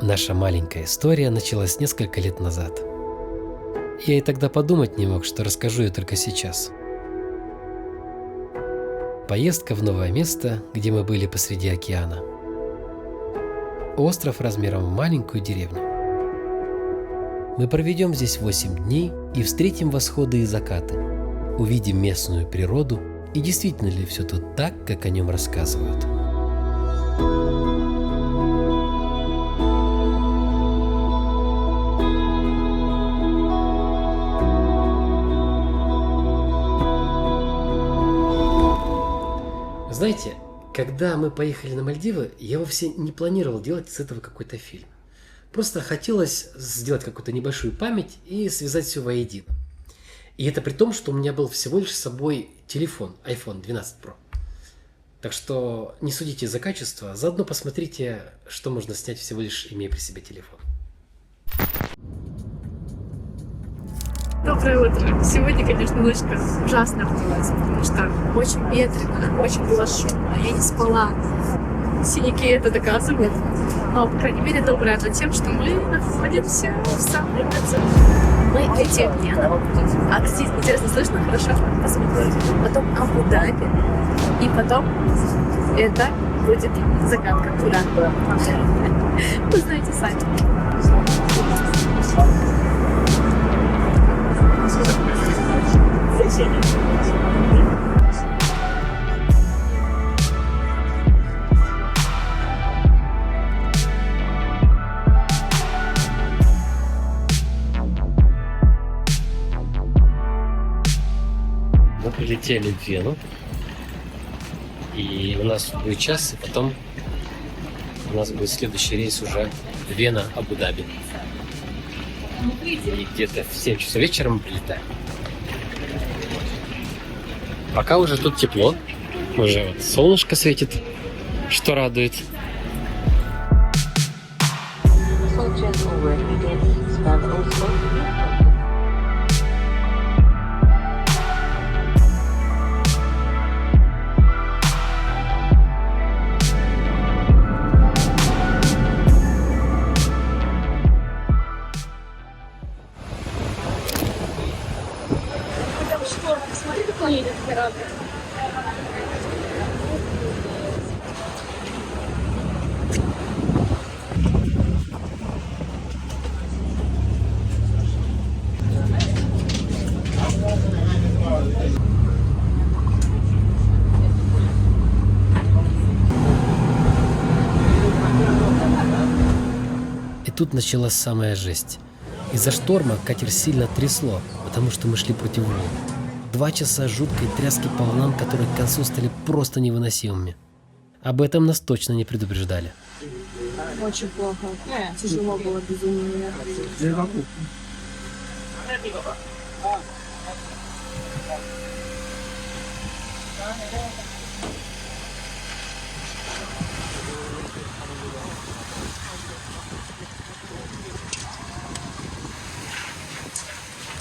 Наша маленькая история началась несколько лет назад. Я и тогда подумать не мог, что расскажу ее только сейчас. Поездка в новое место, где мы были посреди океана. Остров размером в маленькую деревню. Мы проведем здесь 8 дней и встретим восходы и закаты. Увидим местную природу и действительно ли все тут так, как о нем рассказывают. Знаете, когда мы поехали на Мальдивы, я вовсе не планировал делать из этого какой-то фильм. Просто хотелось сделать какую-то небольшую память и связать все воедино. И это при том, что у меня был всего лишь с собой телефон iPhone 12 Pro. Так что не судите за качество, заодно посмотрите, что можно снять всего лишь имея при себе телефон. Доброе утро. Сегодня, конечно, ночка ужасно выдалась, потому что очень ветрено, очень было шумно, я не спала. Синяки это доказывают. Но, по крайней мере, доброе это тем, что мы находимся в самом конце. Мы летим в Вену. А, кстати, интересно, слышно? Хорошо? Посмотрите. Потом Абу-Даби. И потом это будет загадка. Куда? Вы знаете сами. Мы прилетели в Вену, и у нас будет час, и потом у нас будет следующий рейс уже Вена-Абу-Даби. И где-то в 7 часов вечера мы прилетаем. Пока уже тут тепло, уже вот солнышко светит, что радует. Посмотри, какой едет корабль. И тут началась самая жесть. Из-за шторма катер сильно трясло, потому что мы шли против волн. 2 часа жуткой тряски по волнам, которые к концу стали просто невыносимыми. Об этом нас точно не предупреждали. Очень плохо. Тяжело было без меня.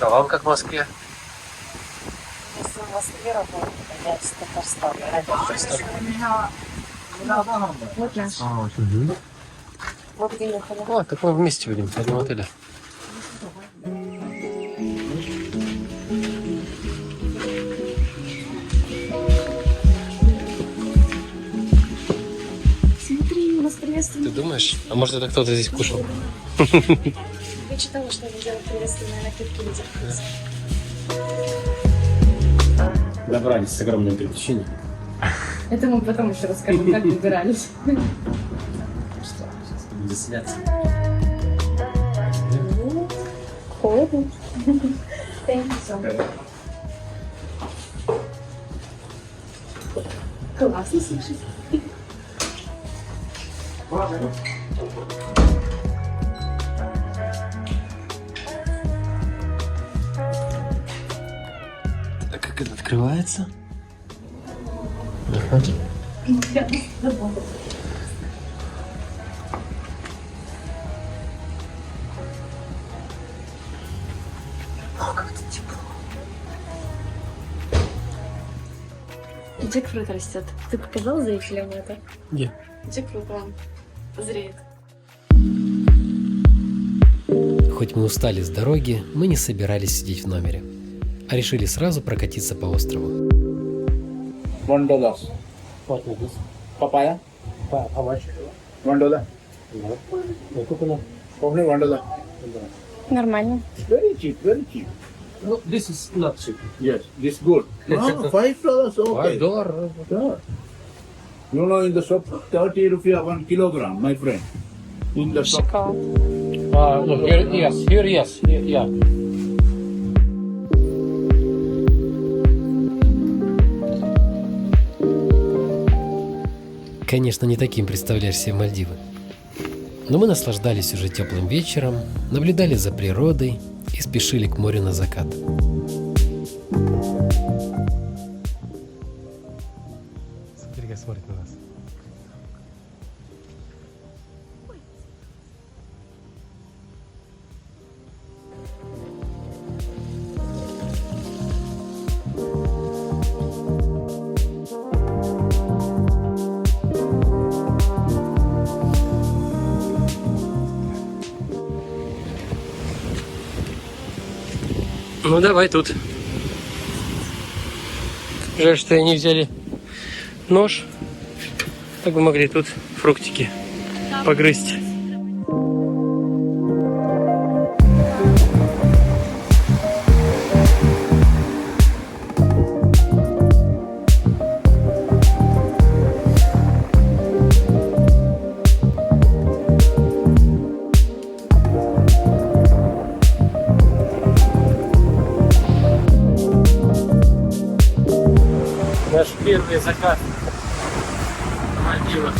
А вам как в Москве? Если в Москве работаю, я из Татарстана. Вот наш. Вот приехали. О, так мы вместе будем в одном отеле. Смотри, нас приветствуют. Ты думаешь? А может это кто-то здесь кушал? Я читала, что они делают приветственные напитки людям. Добрались с огромным приключением. Это мы потом еще расскажем, как выбирались. Что, сейчас будем заселяться. Холодно. Thank you so much. Классно слушать. А как это открывается? Я забыла. Джекфрут растет. Ты показал зрителям это? Где? Джекфрут вам зреет. Хоть мы устали с дороги, мы не собирались сидеть в номере, а решили сразу прокатиться по острову. $1. What is this? Papaya? How much? $1. Coconut. Only $1. Нормально. Very cheap, very cheap. No, this is not cheap. Yes, this good. No, $5. Okay. $5. Yeah. You know, in the shop, 30 rupees 1 kilogram, my friend. In the shop. Шоколад. No, here yes, yeah. Конечно, не таким представляешь себе Мальдивы. Но мы наслаждались уже теплым вечером, наблюдали за природой и спешили к морю на закат. Смотри, как смотрит на нас. Ну давай тут. Жаль, что не взяли нож. Так бы могли тут фруктики погрызть. Наш первый закат в Мальдивах.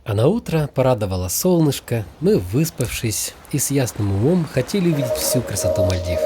А на утро порадовало солнышко, мы, выспавшись и с ясным умом, хотели увидеть всю красоту Мальдив.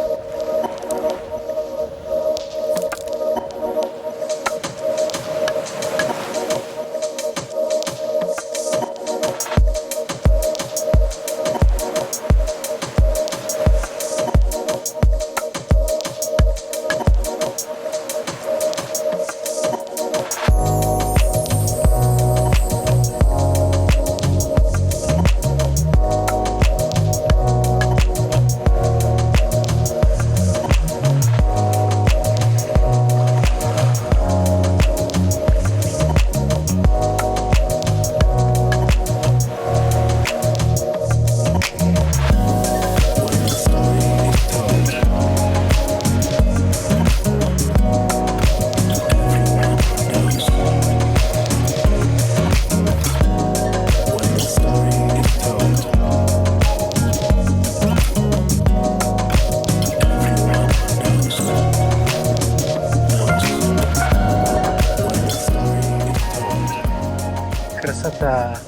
Красота!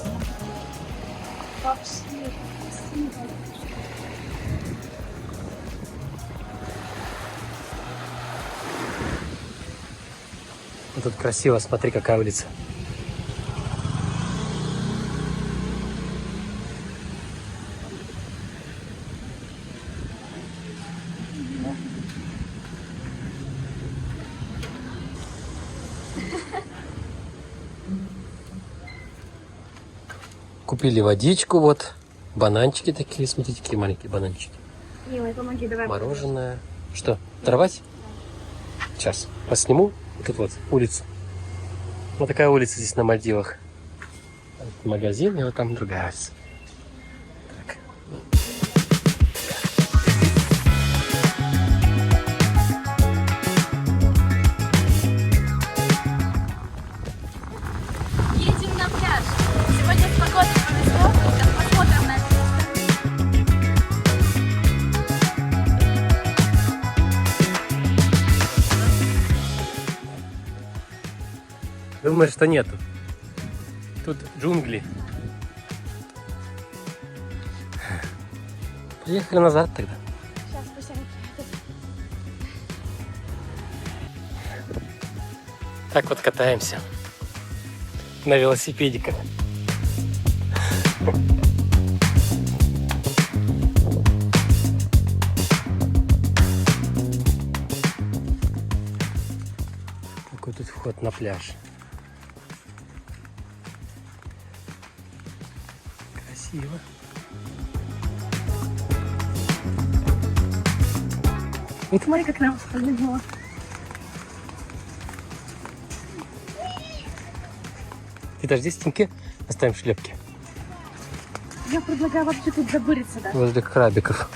Вот тут красиво, смотри, какая улица. Купили водичку, вот, бананчики такие, смотрите, какие маленькие бананчики. Милый, помоги, давай. Мороженое. Что, оторвать? Сейчас, посниму. Вот тут вот улица. Вот такая улица здесь на Мальдивах. Магазин, и вот там другая улица. Так. Едем на пляж. Сегодня с погодой повезло. Сейчас посмотрим на это. Думаешь, что нету? Тут джунгли. Ехали назад тогда. Сейчас посядем. Так вот катаемся. На велосипедиках. Какой тут вход на пляж. Красиво. И смотри, как нам повезло. Ты дожди, Стеньки, оставим шлепки. Я предлагаю вообще тут забыриться, да? Возле крабиков.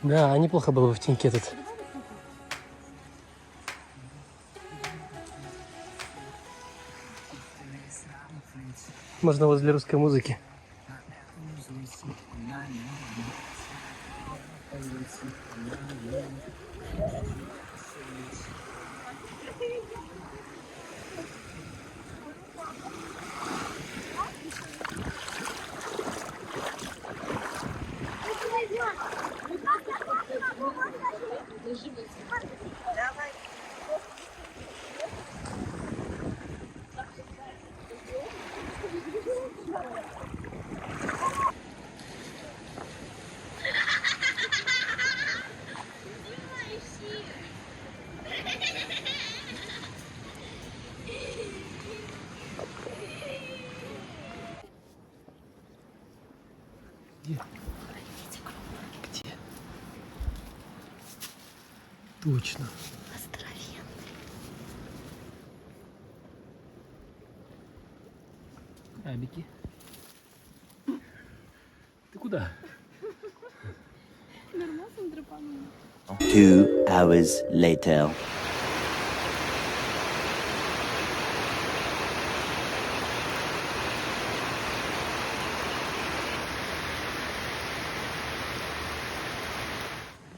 Да, неплохо было бы в теньке тут. Можно возле русской музыки. Где? Где? Точно. Крабики. Ты куда? 2 hours later.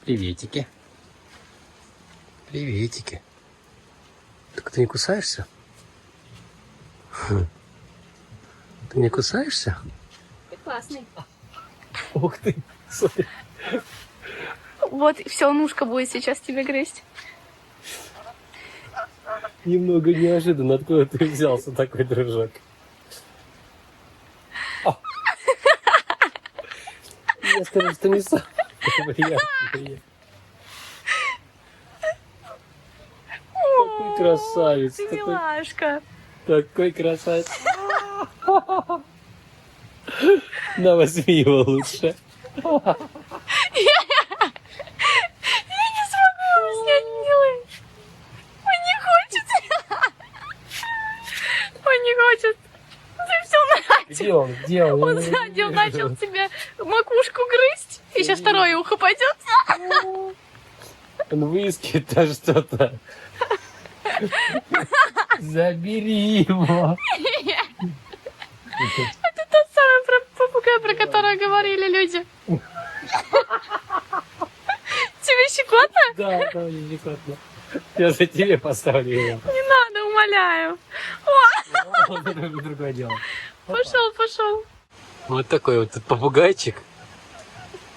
Приветики. Приветики. Так ты не кусаешься? Ты не кусаешься? Ты классный. Ух ты, смотри. Вот, все, нушка будет сейчас тебе грызть. Немного неожиданно, откуда ты взялся такой дружок. Я скажу, что не сам. Приятно. Такой красавец. Ты милашка. Такой красавец. На, возьми его лучше. Я не смогу его снять, милый. Он не хочет. Он не хочет. Ты все начал. Где он? Где он? Он сзади, он начал тебе макушку грызть. И сейчас второе ухо пойдет. Он выискивает что-то. Забери его. Это тот самый попугай, про которого говорили люди. Тебе щекотно? Да, да, не щекотно. Я за тебе поставлю его. Не надо, умоляю. Другое дело. Пошел. Вот такой вот попугайчик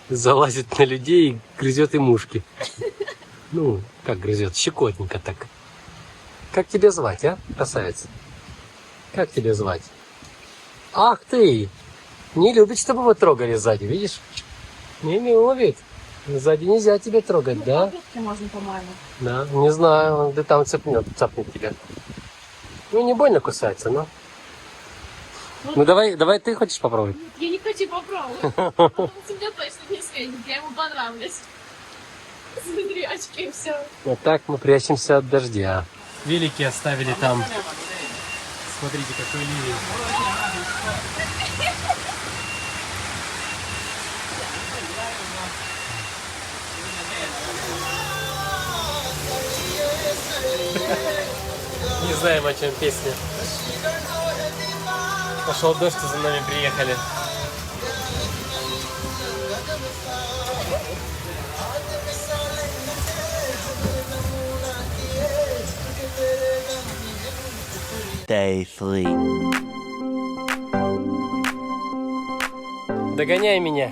залазит на людей и грызет им ушки. Ну, как грызет, щекотненько так. Как тебя звать, а, красавец? Как тебя звать? Ах ты! Не любит, чтобы его трогали сзади, видишь? Не любит. Сзади нельзя тебя трогать, да? Можно, по-моему. Да, не знаю, он ты там цапнет тебя. Ну, не больно кусается, но... Ну, давай ты хочешь попробовать? Я не хочу попробовать. Он тебя точно не светит, я ему понравлюсь. Смотри, очки и все. Вот так мы прячемся от дождя. Велики оставили там. Смотрите, какой ливень. Не знаем, о чем песня. Пошел дождь, и за нами приехали. Day 3. Догоняй меня.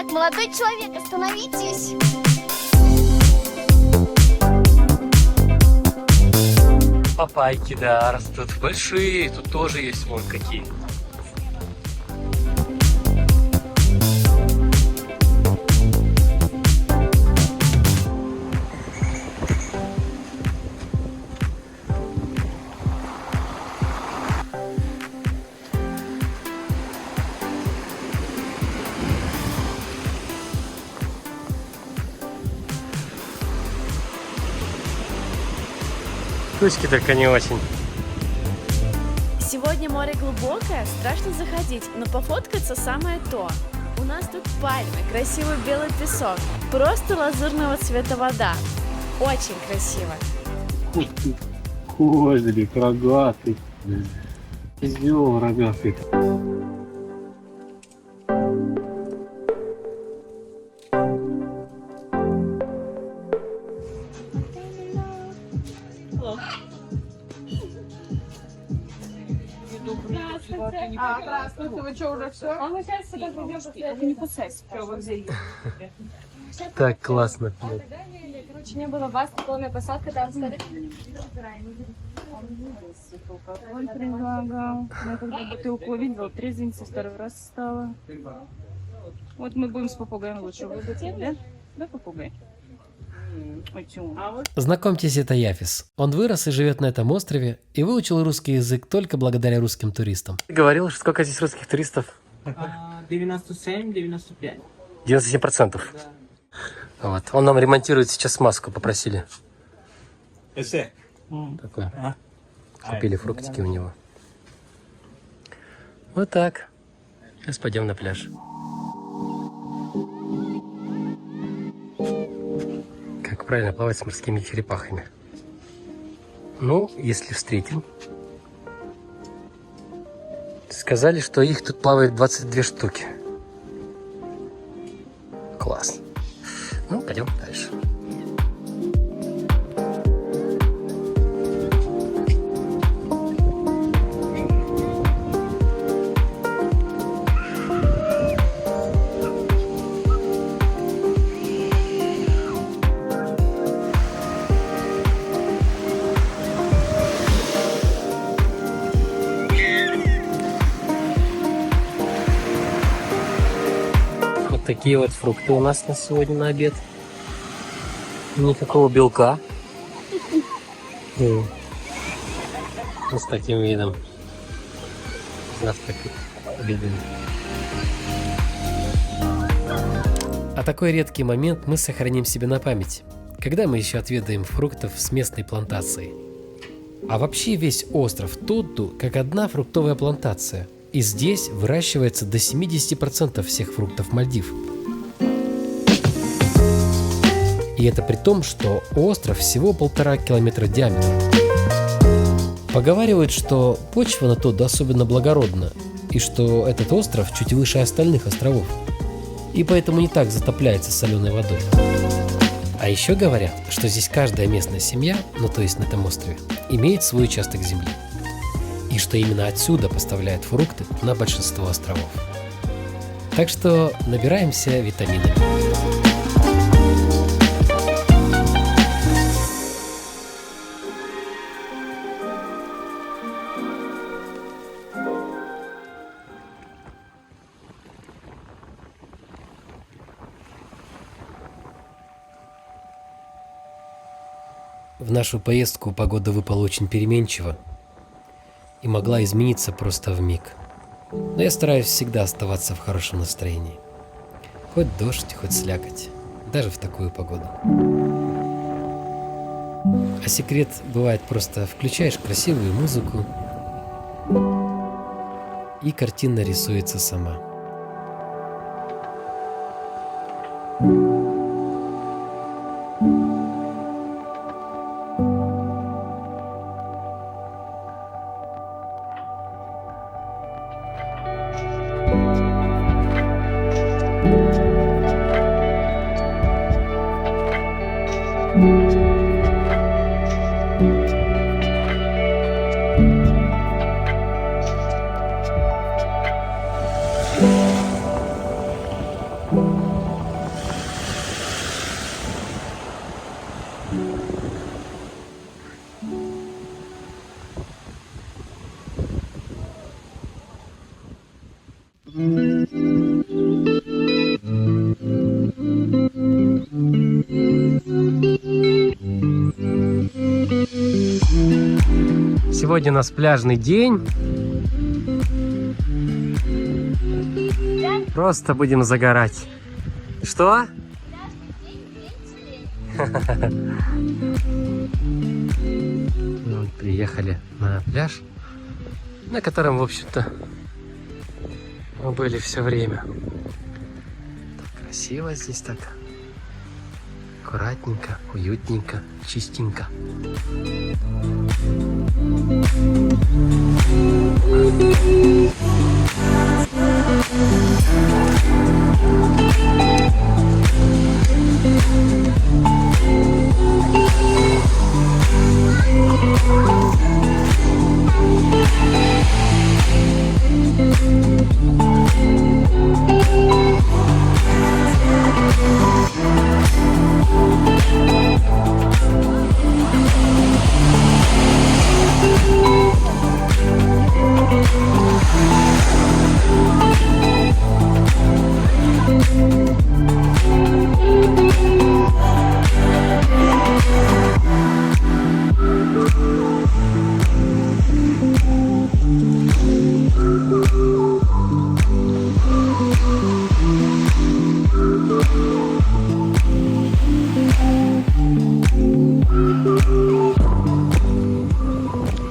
Так, молодой человек, остановитесь. Папайки, да, растут большие. Тут тоже есть вон какие. Тучки только не очень. Сегодня море глубокое, страшно заходить, но пофоткаться самое то. У нас тут пальмы, красивый белый песок, просто лазурного цвета вода. Очень красиво. Ух ты, козлик рогатый, козел рогатый. Здравствуйте, вы что, уже все? А мы сейчас сюда придем, не кусайся. Так классно. Короче, не было вас, полная посадка, там стали. Он предлагал. Я когда бутылку увидела, трезвенница второй раз стала. Вот мы будем с попугаем лучше. Вы будете, да? Да, попугай? Знакомьтесь, это Яфис. Он вырос и живет на этом острове и выучил русский язык только благодаря русским туристам. Ты говорил, что сколько здесь русских туристов? 97-95. 97%. Да. Вот. Он нам ремонтирует сейчас маску, попросили. Такое. Купили фруктики у него. Вот так. Сейчас пойдем на пляж. Как правильно плавать с морскими черепахами? Ну, если встретим. Сказали, что их тут плавает 22 штуки. Класс. Ну, пойдем дальше. Такие вот фрукты у нас на сегодня на обед. Никакого белка. Вот с таким видом. Завтрак обедаем. А такой редкий момент мы сохраним себе на память, когда мы еще отведаем фруктов с местной плантацией. А вообще весь остров Тодду как одна фруктовая плантация. И здесь выращивается до 70% всех фруктов Мальдив. И это при том, что остров всего 1,5 километра диаметром. Поговаривают, что почва на Тодду особенно благородна, и что этот остров чуть выше остальных островов, и поэтому не так затопляется соленой водой. А еще говорят, что здесь каждая местная семья, ну то есть на этом острове, имеет свой участок земли. И что именно отсюда поставляют фрукты на большинство островов. Так что набираемся витаминами. В нашу поездку погода выпала очень переменчиво и могла измениться просто вмиг. Но я стараюсь всегда оставаться в хорошем настроении. Хоть дождь, хоть слякоть. Даже в такую погоду. А секрет бывает просто включаешь красивую музыку, и картина рисуется сама. Сегодня у нас пляжный день. Просто будем загорать. Что? Вот, приехали на пляж, на котором, в общем-то, мы были все время. Так красиво здесь, так аккуратненько, уютненько, чистенько.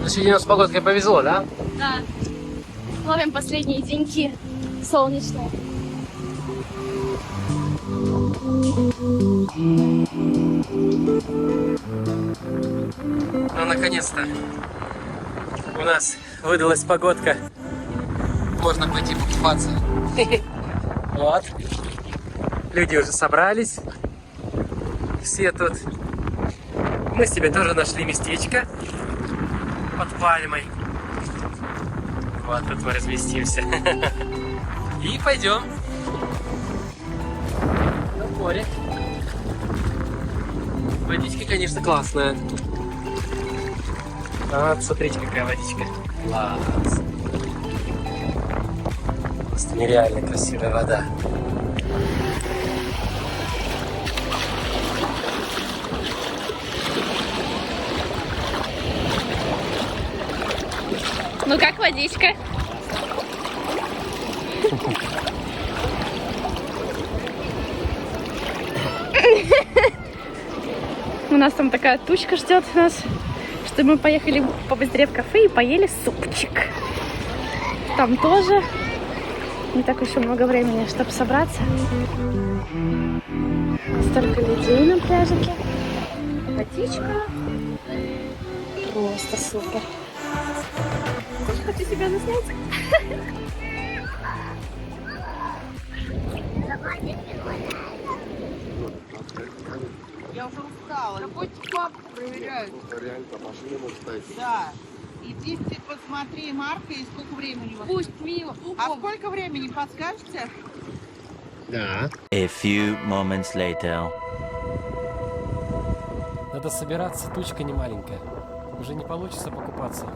Сегодня у нас с погодкой повезло, да? Да. Ловим последние деньки солнечные. Ну, наконец-то у нас выдалась погодка. Можно пойти покупаться. Вот. Люди уже собрались. Все тут. Мы себе тоже нашли местечко под пальмой. Вот тут мы разместимся. И пойдем на море. Водичка, конечно, классная. А, смотрите, какая водичка. Класс. Просто нереально красивая вода. Ну как водичка? У нас там такая тучка ждет нас, что мы поехали побыстрее в кафе и поели супчик. Там тоже не так уж и много времени, чтобы собраться. Столько людей на пляжике. Водичка. Просто супер. Хочу себя заснять. Я уже устала. Работник папу проверяют. Да. Иди посмотри, Марка, и сколько времени. Пусть мило. А сколько времени, подскажете? Да. A few moments later. Надо собираться, тучка не маленькая. Уже не получится покупаться.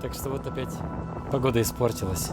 Так что вот опять погода испортилась.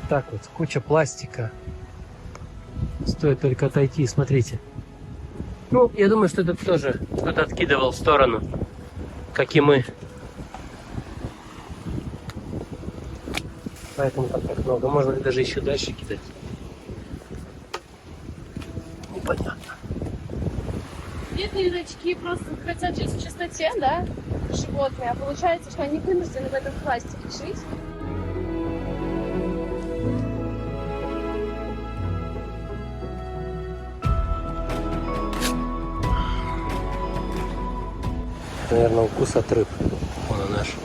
так вот, куча пластика. Стоит только отойти, смотрите. Ну, я думаю, что это тоже кто-то откидывал в сторону, как и мы. Поэтому так много. Можно даже еще дальше кидать. Непонятно. Бедные рачки просто хотят жить в чистоте, да, животные, а получается, что они вынуждены в этом пластике жить. Наверное, укус от рыб. Вон она аж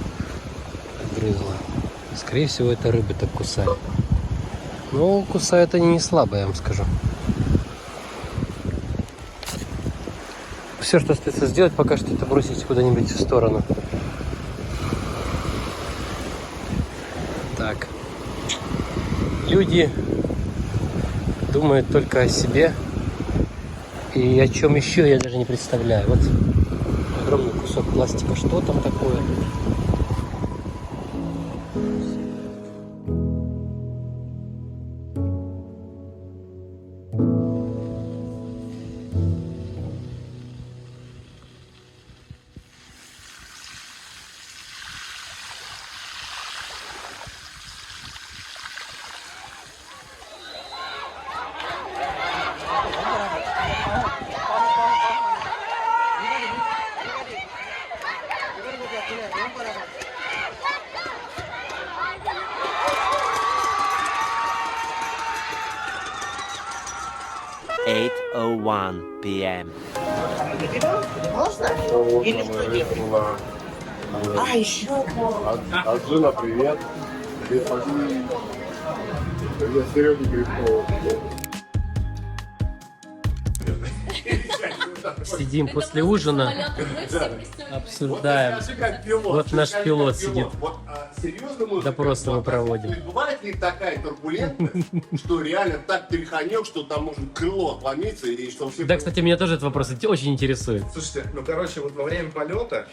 грызла. Скорее всего, это рыбы так кусают. Но кусают они не слабо, я вам скажу. Все, что остается сделать, пока что это бросить куда-нибудь в сторону. Так. Люди думают только о себе. И о чем еще я даже не представляю. Вот огромный кусок пластика. Что там такое? (8:01 p.m.) От Жена привет. Я Сереге Грибкову. Сидим после ужина, обсуждаем. Вот наш пилот сидит. Допрос мы проводим. Бывает ли такая турбулентность, что реально так тряханет, что там может крыло отломиться и что все... Да, кстати, меня тоже этот вопрос очень интересует. Слушайте, ну короче, вот во время полета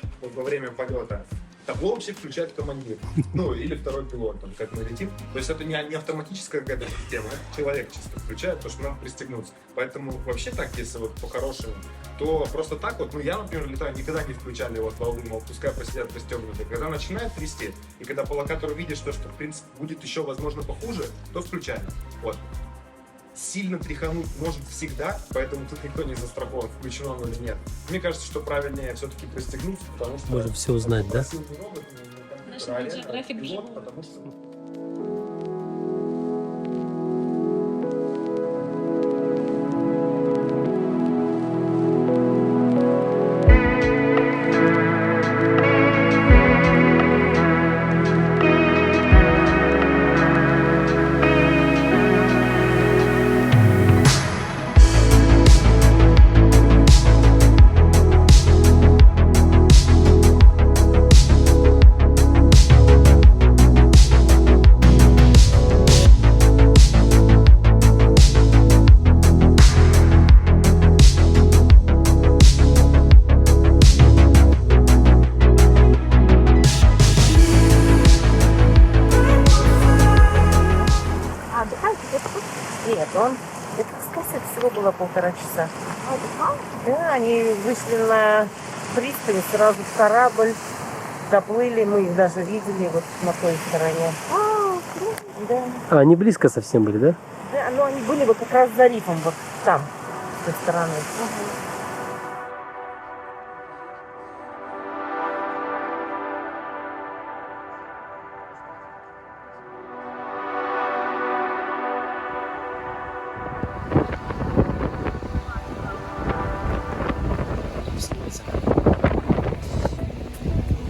табло вообще включает командир. Ну, или второй пилот, там, как мы летим. То есть это не автоматическая какая-то система, это человек чисто включает, потому что надо пристегнуться. Поэтому вообще так, если вот по-хорошему, то просто так вот, ну я, например, летаю, никогда не включали вот волны, мол, пускай посидят пристегнутые. Когда начинает трясти, и когда по локатору видишь то, что в принципе будет еще, возможно, похуже, то включаем. Вот. Сильно тряхануть может всегда, поэтому тут никто не застрахован, включено оно или нет. Мне кажется, что правильнее все-таки пристегнуться, потому что... Можем все узнать, да? National Geographic живот. Потому что... Нет, он... Это, кстати, всего было 1,5 часа. Да, они вышли на пристань, сразу в корабль, доплыли, мы их даже видели вот на той стороне. Да. А, они близко совсем были, да? Да, но они были вот как раз за рифом, вот там, с той стороны.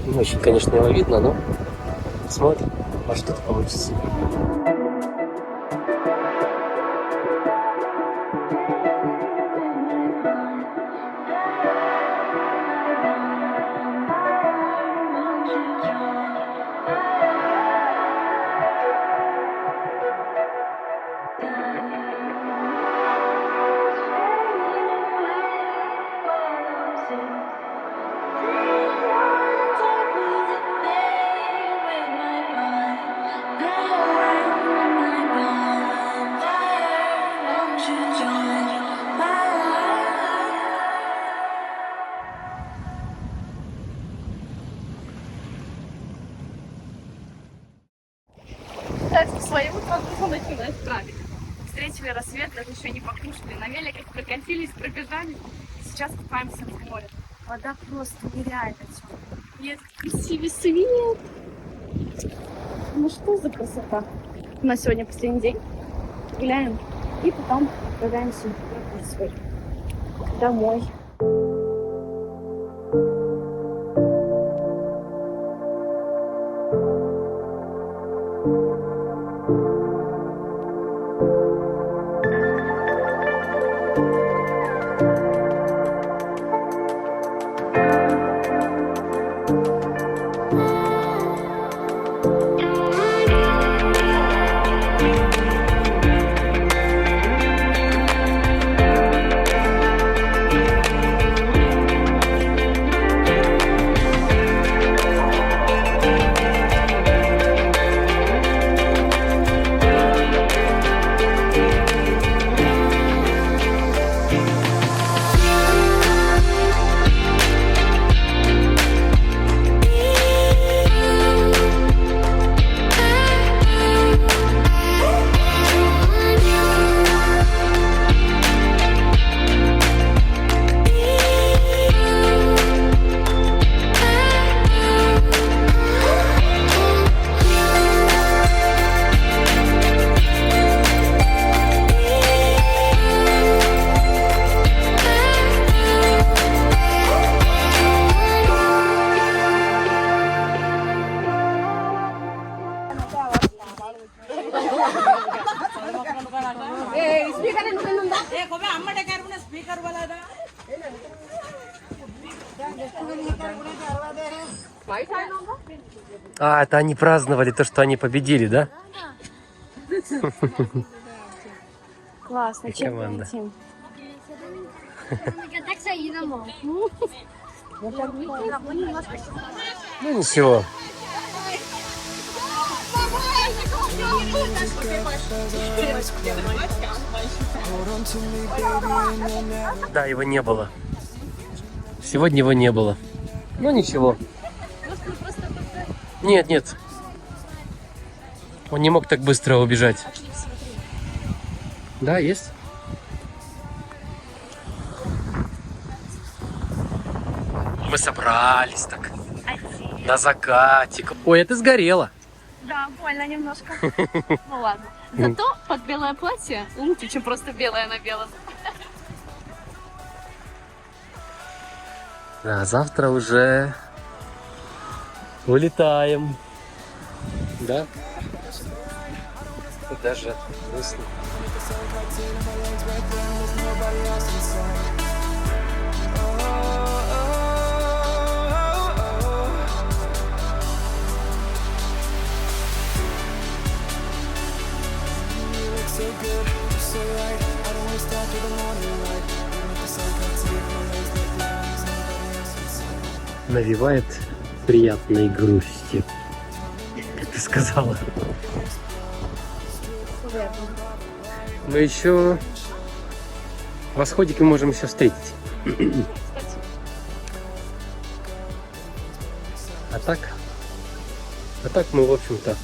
Не очень, конечно, его видно, но смотрим, а что-то получится. свое утро нужно начинать правильно. Встретили рассвет, даже еще не покушали. На великах прокатились, пробежали. Сейчас купаемся в море. Вода просто нереально теплая. Нет, красивый свет. Ну что за красота? У нас сегодня последний день. Гуляем и потом отправляемся домой. А, это они праздновали то, что они победили, да? Классно, команда. Ну ничего. Да, его не было. Сегодня его не было. Ну ничего. Нет, нет. Он не мог так быстро убежать. Да, есть. Мы собрались так. На закате. Ой, это сгорело. Да, больно немножко. Ну ладно. Зато под белое платье лучше, чем просто белое на белом. А завтра уже улетаем. Да? Даже грустно. Навевает приятной грусти, как ты сказала. Мы еще восходики можем еще встретить. А так мы, в общем-то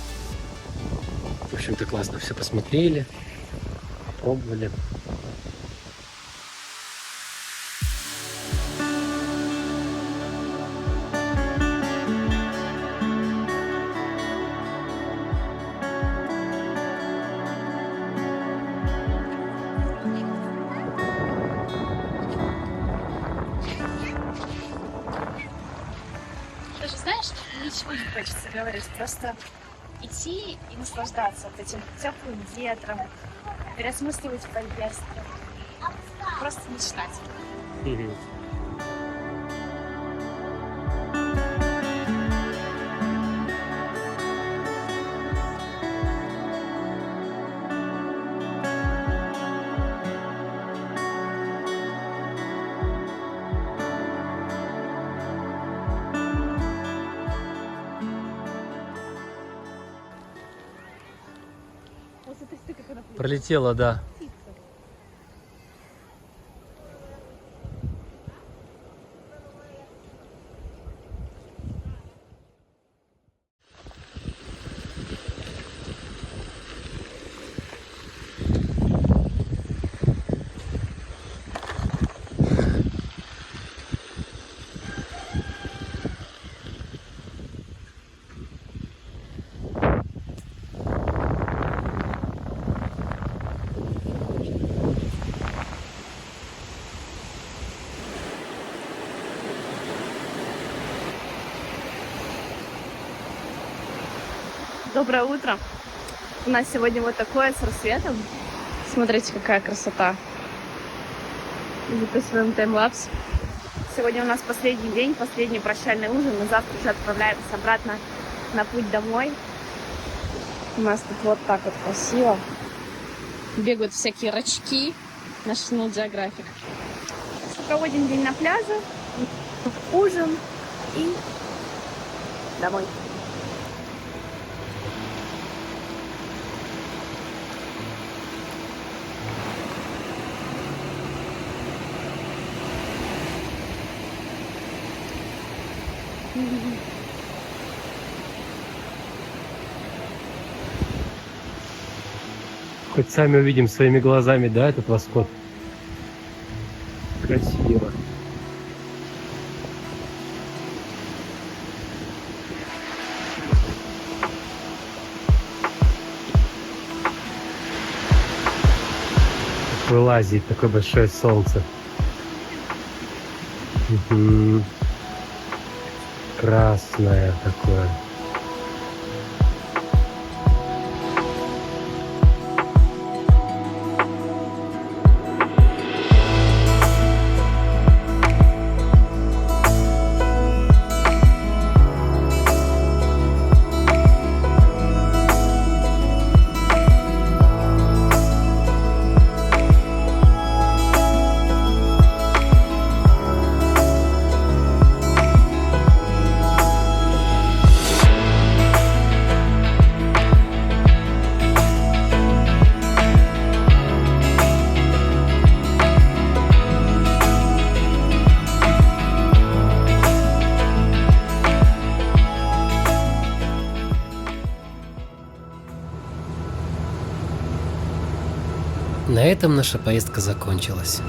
классно все посмотрели, пробовали. Даже знаешь, ничего не хочется говорить, просто идти и наслаждаться вот этим теплым ветром, переосмысливать поездки, просто мечтать. Пролетела, да. Доброе утро. У нас сегодня вот такое с рассветом. Смотрите, какая красота. Записываем таймлапс. Сегодня у нас последний день, последний прощальный ужин. Мы завтра уже отправляемся обратно на путь домой. У нас тут вот так вот красиво. Бегают всякие рачки. National Geographic. Проводим день на пляже, ужин и домой. Хоть сами увидим своими глазами, да, этот восход. Красиво. Вылазит такое большое солнце. Угу. Красное такое. На этом наша поездка закончилась.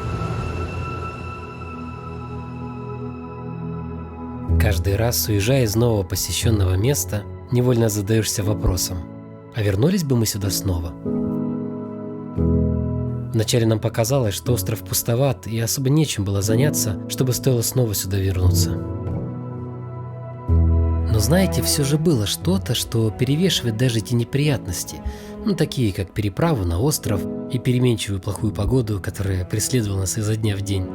Каждый раз, уезжая из нового посещенного места, невольно задаешься вопросом: а вернулись бы мы сюда снова? Вначале нам показалось, что остров пустоват и особо нечем было заняться, чтобы стоило снова сюда вернуться. Но знаете, все же было что-то, что перевешивает даже эти неприятности, такие как переправу на остров и переменчивую плохую погоду, которая преследовала нас изо дня в день.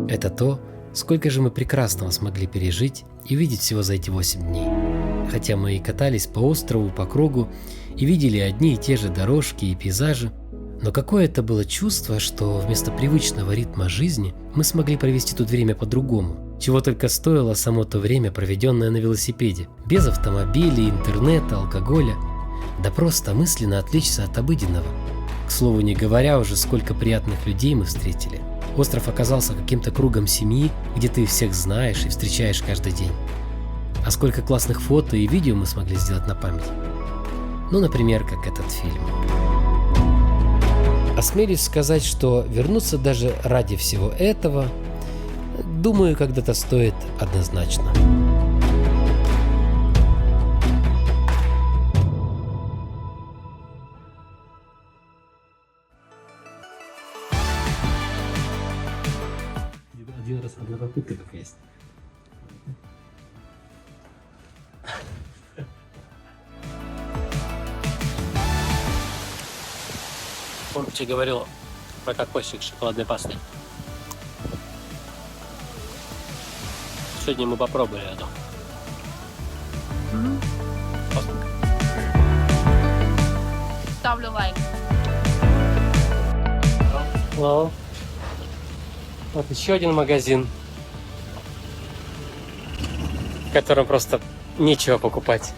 Это то, сколько же мы прекрасного смогли пережить и видеть всего за эти 8 дней. Хотя мы и катались по острову, по кругу, и видели одни и те же дорожки и пейзажи, но какое это было чувство, что вместо привычного ритма жизни мы смогли провести тут время по-другому, чего только стоило само то время, проведенное на велосипеде, без автомобилей, интернета, алкоголя, да просто мысленно отвлечься от обыденного. К слову, не говоря уже, сколько приятных людей мы встретили. Остров оказался каким-то кругом семьи, где ты всех знаешь и встречаешь каждый день. А сколько классных фото и видео мы смогли сделать на память. Например, как этот фильм. Осмелюсь сказать, что вернуться даже ради всего этого, думаю, когда-то стоит однозначно. Один раз, одна попытка только есть. Помните, говорил про кокосик шоколадной пасты? Сегодня мы попробовали это. Ставлю лайк. Hello. Вот еще один магазин, в котором просто нечего покупать.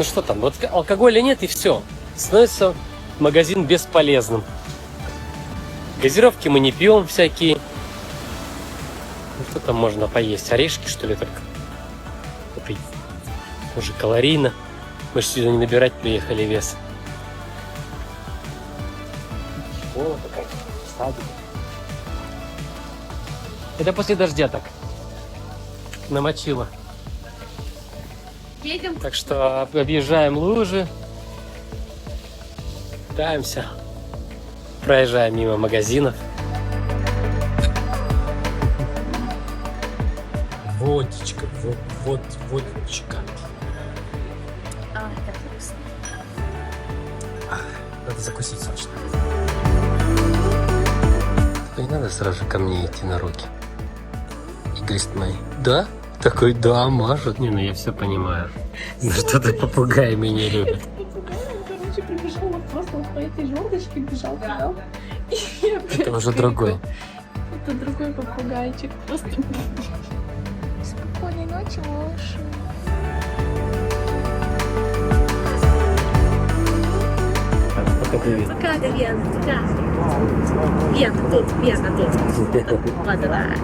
Что там, вот алкоголя нет и все. Становится магазин бесполезным. Газировки мы не пьем всякие. Что там можно поесть? Орешки, что ли, только? Купить. Уже калорийно. Мы же сюда не набирать приехали вес. Школа какая-то, садик. Это после дождя так намочило. Едем. Так что объезжаем лужи, катаемся, проезжаем мимо магазинов. Вот водичка, водичка. А, как вкусно. Надо закусить срочно. Не надо сразу же ко мне идти на руки. Эгоист мои. Да? Такой, да, мажут. Не, ну я все понимаю. Ну что-то попугай меня любит. Короче, прибежал вот просто вот по этой жердочке, бежал туда. И Это уже другой. это другой попугайчик. Просто... Спокойной ночи, малыш. Пока привет. Пока, Гален, пока. Вена тут. Ладно, давай.